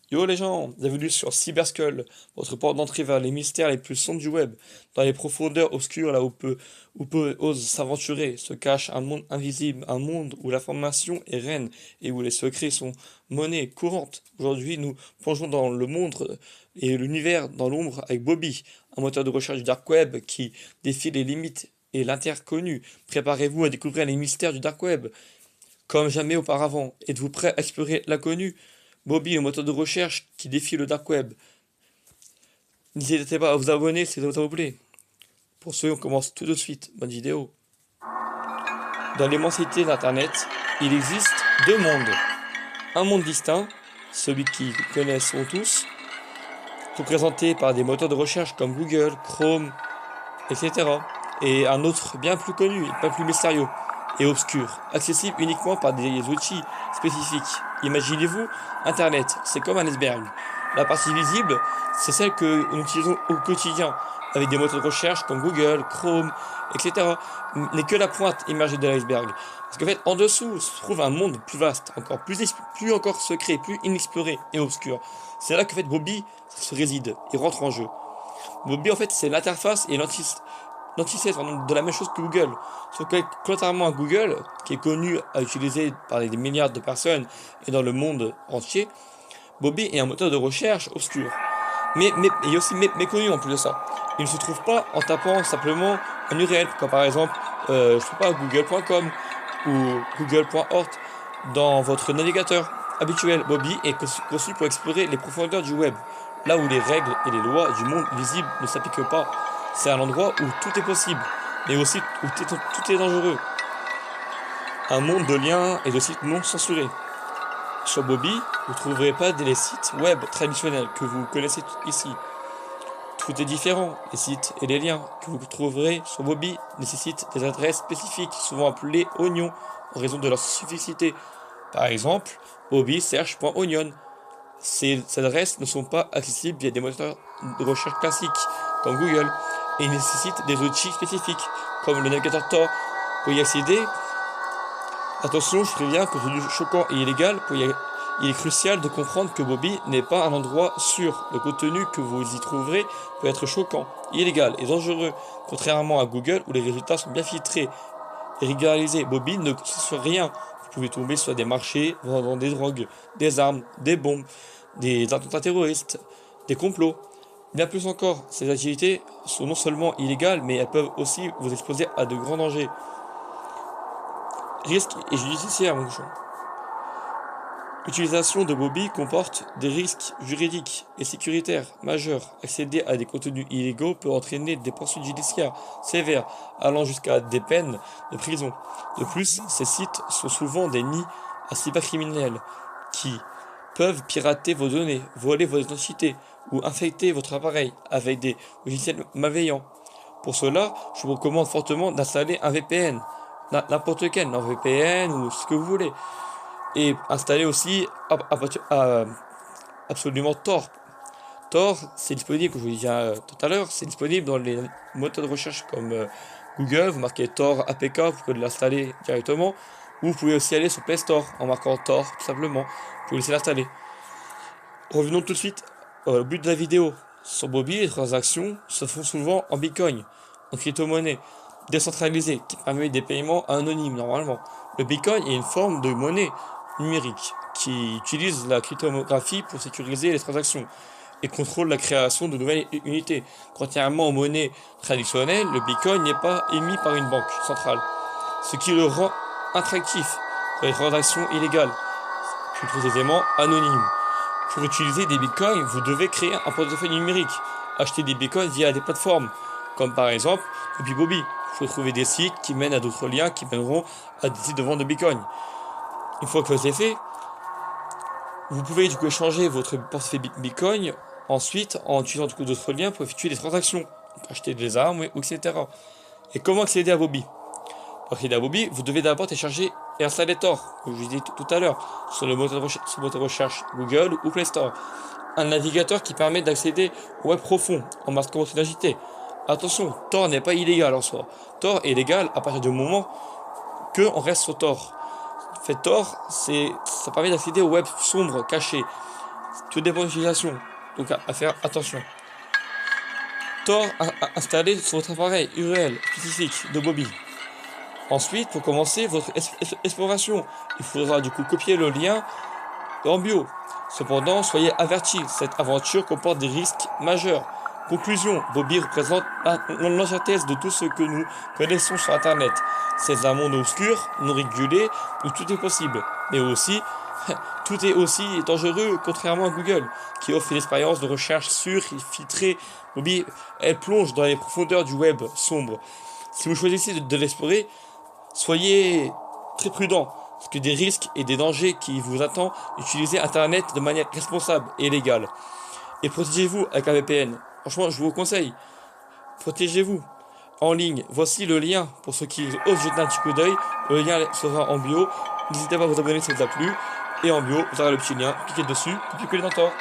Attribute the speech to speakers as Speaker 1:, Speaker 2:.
Speaker 1: Yo les gens, bienvenue sur Cyberskull, votre porte d'entrée vers les mystères les plus sombres du web. Dans les profondeurs obscures, là où peu ose s'aventurer, se cache un monde invisible, un monde où l'information est reine et où les secrets sont monnaie courante. Aujourd'hui, nous plongeons dans le monde et l'univers dans l'ombre avec Bobby, un moteur de recherche du dark web qui défie les limites et l'interconnu. Préparez-vous à découvrir les mystères du dark web comme jamais auparavant. Êtes-vous prêt à explorer l'inconnu? Bobby, le moteur de recherche qui défie le dark web. N'hésitez pas à vous abonner si ça vous plaît. Pour ce, on commence tout de suite. Bonne vidéo. Dans l'immensité d'Internet, il existe deux mondes. Un monde distinct, celui qui connaissons tous, représenté par des moteurs de recherche comme Google, Chrome, etc. Et un autre bien plus connu, bien plus mystérieux et obscur, accessible uniquement par des outils spécifiques. Imaginez-vous, Internet, c'est comme un iceberg. La partie visible, c'est celle que nous utilisons au quotidien, avec des moteurs de recherche comme Google, Chrome, etc. N'est que la pointe immergée de l'iceberg. Parce qu'en fait, en dessous se trouve un monde plus vaste, encore plus encore secret, plus inexploré et obscur. C'est là que fait Bobby se réside et rentre en jeu. Bobby, en fait, c'est l'interface et l'antithèse de la même chose que Google. Sauf que, contrairement à Google, qui est connu à utiliser par des milliards de personnes et dans le monde entier, Bobby est un moteur de recherche obscur. Mais il est aussi méconnu en plus de ça. Il ne se trouve pas en tapant simplement un URL, comme par exemple, je sais pas, google.com ou google.org dans votre navigateur habituel. Bobby est conçu pour explorer les profondeurs du web, là où les règles et les lois du monde visible ne s'appliquent pas. C'est un endroit où tout est possible, mais aussi où tout est dangereux. Un monde de liens et de sites non censurés. Sur Bobby, vous ne trouverez pas les sites web traditionnels que vous connaissez ici. Tout est différent. Les sites et les liens que vous trouverez sur Bobby nécessitent des adresses spécifiques, souvent appelées oignons, en raison de leur spécificité. Par exemple, Bobby search.onion. Ces adresses ne sont pas accessibles via des moteurs de recherche classiques, comme Google, et nécessitent des outils spécifiques, comme le navigateur Tor. Pour y accéder, attention, je préviens que c'est choquant et illégal, il est crucial de comprendre que Bobby n'est pas un endroit sûr. Le contenu que vous y trouverez peut être choquant, illégal et dangereux, contrairement à Google où les résultats sont bien filtrés et régularisés. Bobby ne censure rien. Vous pouvez tomber sur des marchés vendant des drogues, des armes, des bombes, des attentats terroristes, des complots. Bien plus encore, ces activités sont non seulement illégales, mais elles peuvent aussi vous exposer à de grands dangers. Risques et judiciaires, mon chou. L'utilisation de Bobby comporte des risques juridiques et sécuritaires majeurs. Accéder à des contenus illégaux peut entraîner des poursuites judiciaires sévères, allant jusqu'à des peines de prison. De plus, ces sites sont souvent des nids à cybercriminels qui peuvent pirater vos données, voler votre identité ou infecter votre appareil avec des logiciels malveillants. Pour cela, je vous recommande fortement d'installer un VPN, n'importe quel, un VPN ou ce que vous voulez. Et installer aussi absolument Tor. Tor, c'est disponible, comme je vous disais tout à l'heure, c'est disponible dans les moteurs de recherche comme Google. Vous marquez Tor APK, vous pouvez l'installer directement. Ou vous pouvez aussi aller sur Play Store en marquant Tor, tout simplement. Vous pouvez laisser l'installer. Revenons tout de suite au but de la vidéo. Sur Bobby, les transactions se font souvent en Bitcoin, en crypto-monnaie décentralisée, qui permet des paiements anonymes normalement. Le Bitcoin est une forme de monnaie numérique qui utilise la cryptographie pour sécuriser les transactions et contrôle la création de nouvelles unités. Contrairement aux monnaies traditionnelles, le Bitcoin n'est pas émis par une banque centrale, ce qui le rend attractif pour les transactions illégales, plus précisément anonymes. Pour utiliser des bitcoins, vous devez créer un portefeuille numérique, acheter des bitcoins via des plateformes, comme par exemple depuis Bobby. Vous pouvez trouver des sites qui mènent à d'autres liens qui mèneront à des sites de vente de bitcoin. Une fois que c'est fait, vous pouvez du coup échanger votre portefeuille bitcoin ensuite en utilisant du coup d'autres liens pour effectuer des transactions, donc acheter des armes, etc. Et comment accéder à Bobby? Pour accéder à Bobby, vous devez d'abord télécharger et installer Tor, comme je vous ai dit tout à l'heure, sur le moteur de recherche Google ou Play Store. Un navigateur qui permet d'accéder au web profond en marquant votre identité. Attention, Tor n'est pas illégal en soi. Tor est légal à partir du moment que on reste sur Tor. En fait, Tor, ça permet d'accéder au web sombre, caché. Tout dépend de l'utilisation, donc à faire attention. Tor installé sur votre appareil URL spécifique de Bobby. Ensuite, pour commencer votre exploration, il faudra du coup copier le lien en bio. Cependant, soyez avertis, cette aventure comporte des risques majeurs. Conclusion, Bobby représente l'entièreté de tout ce que nous connaissons sur Internet. C'est un monde obscur, non régulé, où tout est possible. Mais aussi, tout est aussi dangereux, contrairement à Google, qui offre une expérience de recherche sûre et filtrée. Bobby, elle plonge dans les profondeurs du web sombre. Si vous choisissez de l'explorer, soyez très prudent, parce que des risques et des dangers qui vous attendent, utilisez Internet de manière responsable et légale. Et protégez-vous avec un VPN. Franchement, je vous conseille. Protégez-vous en ligne. Voici le lien pour ceux qui osent jeter un petit coup d'œil. Le lien sera en bio. N'hésitez pas à vous abonner si ça vous a plu. Et en bio, vous aurez le petit lien. Cliquez dessus, puis cliquez dans le temps.